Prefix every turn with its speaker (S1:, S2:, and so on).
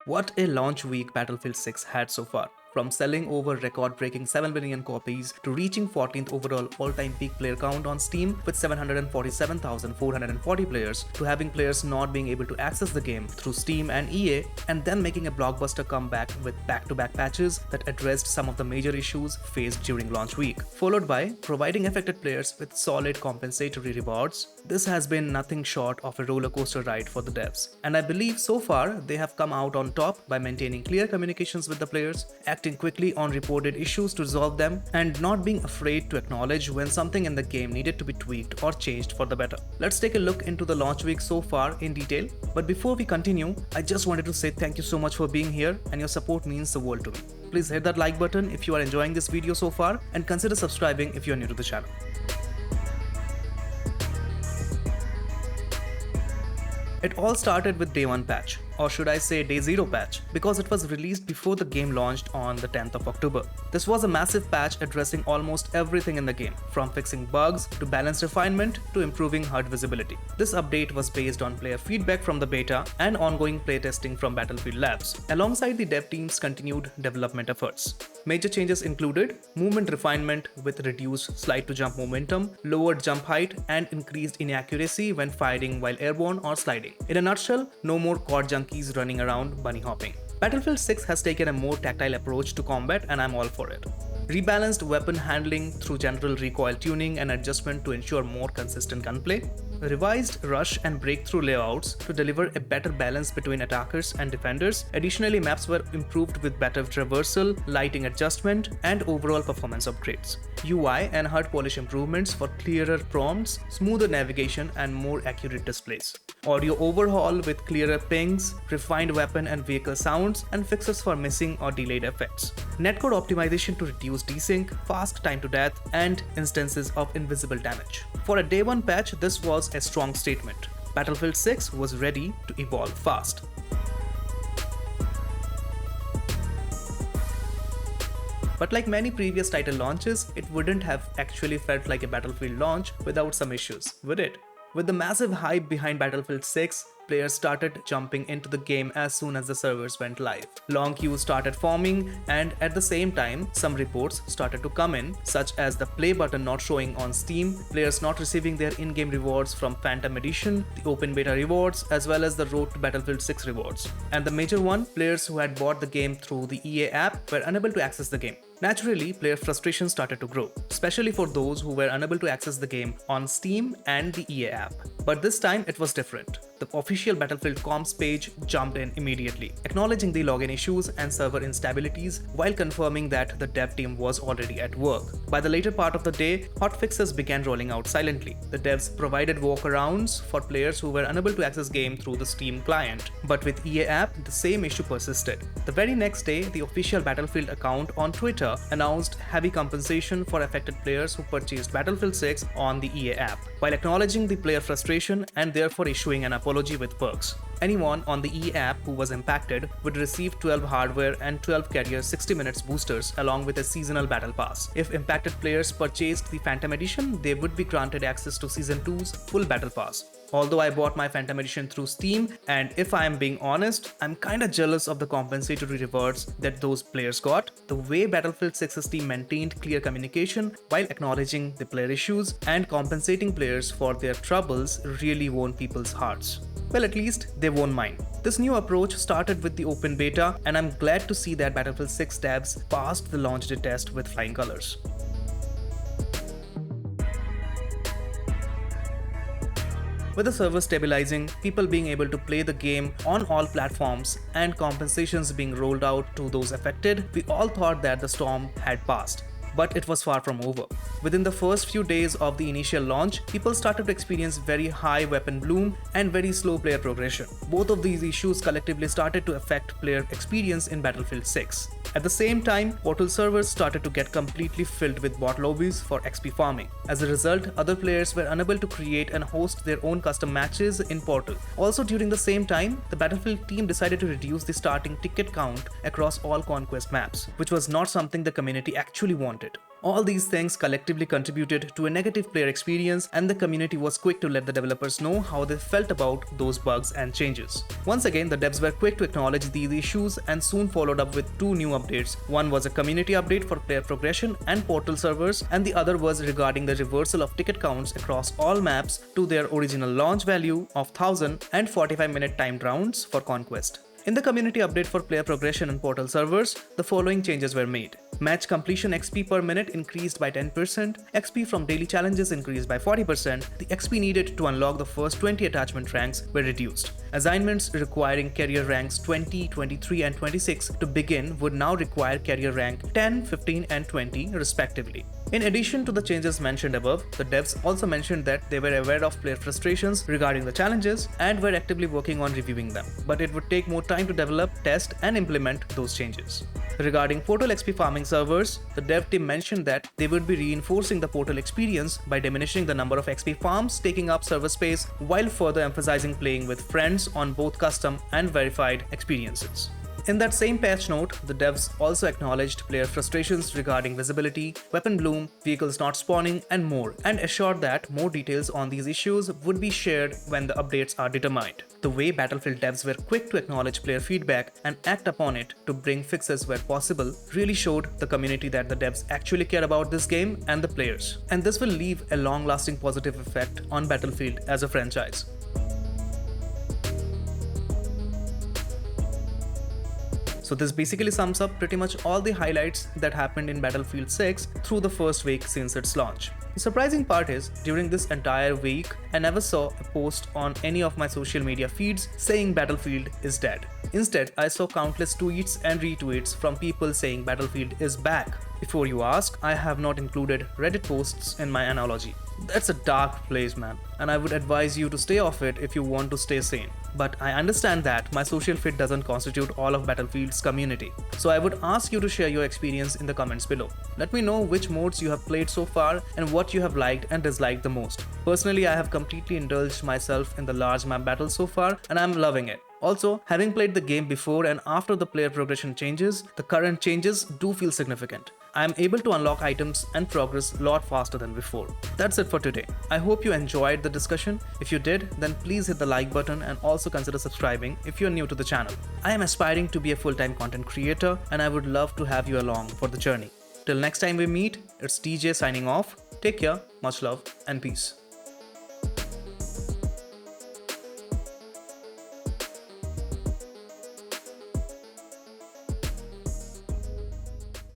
S1: What a launch week Battlefield 6 had so far. From selling over record-breaking 7 billion copies to reaching 14th overall all-time peak player count on Steam with 747,440 players, to having players not being able to access the game through Steam and EA, and then making a blockbuster comeback with back-to-back patches that addressed some of the major issues faced during launch week, followed by providing affected players with solid compensatory rewards. This has been nothing short of a rollercoaster ride for the devs, and I believe so far they have come out on top by maintaining clear communications with the players, acting quickly on reported issues to resolve them, and not being afraid to acknowledge when something in the game needed to be tweaked or changed for the better. Let's take a look into the launch week so far in detail, but before we continue, I just wanted to say thank you so much for being here, and your support means the world to me. Please hit that like button if you are enjoying this video so far, and consider subscribing if you are new to the channel. It all started with Day 1 patch, or should I say Day 0 patch, because it was released before the game launched on the 10th of October. This was a massive patch addressing almost everything in the game, from fixing bugs to balance refinement to improving HUD visibility. This update was based on player feedback from the beta and ongoing playtesting from Battlefield Labs, alongside the dev team's continued development efforts. Major changes included movement refinement with reduced slide to jump momentum, lowered jump height, and increased inaccuracy when firing while airborne or sliding. In a nutshell, no more quad junkies running around bunny hopping. Battlefield 6 has taken a more tactile approach to combat, and I'm all for it. Rebalanced weapon handling through general recoil tuning and adjustment to ensure more consistent gunplay. Revised rush and breakthrough layouts to deliver a better balance between attackers and defenders. Additionally, maps were improved with better traversal, lighting adjustment, and overall performance upgrades. UI and HUD polish improvements for clearer prompts, smoother navigation, and more accurate displays. Audio overhaul with clearer pings, refined weapon and vehicle sounds, and fixes for missing or delayed effects. Netcode optimization to reduce desync, fast time to death, and instances of invisible damage. For a Day 1 patch, this was a strong statement. Battlefield 6 was ready to evolve fast. But like many previous title launches, it wouldn't have actually felt like a Battlefield launch without some issues, would it? With the massive hype behind Battlefield 6, players started jumping into the game as soon as the servers went live. Long queues started forming, and at the same time, some reports started to come in, such as the play button not showing on Steam, players not receiving their in-game rewards from Phantom Edition, the open beta rewards, as well as the Road to Battlefield 6 rewards. And the major one, players who had bought the game through the EA app were unable to access the game. Naturally, player frustration started to grow, especially for those who were unable to access the game on Steam and the EA app. But this time it was different. The official Battlefield comms page jumped in immediately, acknowledging the login issues and server instabilities while confirming that the dev team was already at work. By the later part of the day, hotfixes began rolling out silently. The devs provided workarounds for players who were unable to access game through the Steam client. But with EA app, the same issue persisted. The very next day, the official Battlefield account on Twitter announced heavy compensation for affected players who purchased Battlefield 6 on the EA app, while acknowledging the player frustration and therefore issuing an apology with perks. Anyone on the EA app who was impacted would receive 12 hardware and 12 carrier 60 minutes boosters along with a seasonal battle pass. If impacted players purchased the Phantom Edition, they would be granted access to Season 2's full battle pass. Although I bought my Phantom Edition through Steam, and if I am being honest, I'm kinda jealous of the compensatory rewards that those players got. The way Battlefield 6's team maintained clear communication while acknowledging the player issues and compensating players for their troubles really won people's hearts. Well, at least they won't mind. This new approach started with the open beta, and I'm glad to see that Battlefield 6 devs passed the launch day test with flying colors. With the server stabilizing, people being able to play the game on all platforms, and compensations being rolled out to those affected, we all thought that the storm had passed. But it was far from over. Within the first few days of the initial launch, people started to experience very high weapon bloom and very slow player progression. Both of these issues collectively started to affect player experience in Battlefield 6. At the same time, Portal servers started to get completely filled with bot lobbies for XP farming. As a result, other players were unable to create and host their own custom matches in Portal. Also during the same time, the Battlefield team decided to reduce the starting ticket count across all Conquest maps, which was not something the community actually wanted. All these things collectively contributed to a negative player experience, and the community was quick to let the developers know how they felt about those bugs and changes. Once again, the devs were quick to acknowledge these issues and soon followed up with two new updates. One was a community update for player progression and portal servers, and the other was regarding the reversal of ticket counts across all maps to their original launch value of 1000 and 45-minute timed rounds for Conquest. In the community update for player progression and portal servers, the following changes were made. Match completion XP per minute increased by 10%, XP from daily challenges increased by 40%, the XP needed to unlock the first 20 attachment ranks were reduced. Assignments requiring career ranks 20, 23 and 26 to begin would now require career rank 10, 15 and 20 respectively. In addition to the changes mentioned above, the devs also mentioned that they were aware of player frustrations regarding the challenges and were actively working on reviewing them, but it would take more time to develop, test and implement those changes. Regarding portal XP farming servers, the dev team mentioned that they would be reinforcing the portal experience by diminishing the number of XP farms taking up server space while further emphasizing playing with friends on both custom and verified experiences. In that same patch note, the devs also acknowledged player frustrations regarding visibility, weapon bloom, vehicles not spawning, and more, and assured that more details on these issues would be shared when the updates are determined. The way Battlefield devs were quick to acknowledge player feedback and act upon it to bring fixes where possible really showed the community that the devs actually care about this game and the players. And this will leave a long-lasting positive effect on Battlefield as a franchise. So this basically sums up pretty much all the highlights that happened in Battlefield 6 through the first week since its launch. The surprising part is, during this entire week, I never saw a post on any of my social media feeds saying Battlefield is dead. Instead, I saw countless tweets and retweets from people saying Battlefield is back. Before you ask, I have not included Reddit posts in my analogy. That's a dark place, man, and I would advise you to stay off it if you want to stay sane. But I understand that my social feed doesn't constitute all of Battlefield's community, so I would ask you to share your experience in the comments below. Let me know which modes you have played so far and what you have liked and disliked the most. Personally, I have completely indulged myself in the large map battles so far, and I'm loving it. Also, having played the game before and after the player progression changes, the current changes do feel significant. I am able to unlock items and progress a lot faster than before. That's it for today. I hope you enjoyed the discussion. If you did, then please hit the like button and also consider subscribing if you're new to the channel. I am aspiring to be a full-time content creator and I would love to have you along for the journey. Till next time we meet, it's DJ signing off. Take care, much love and peace.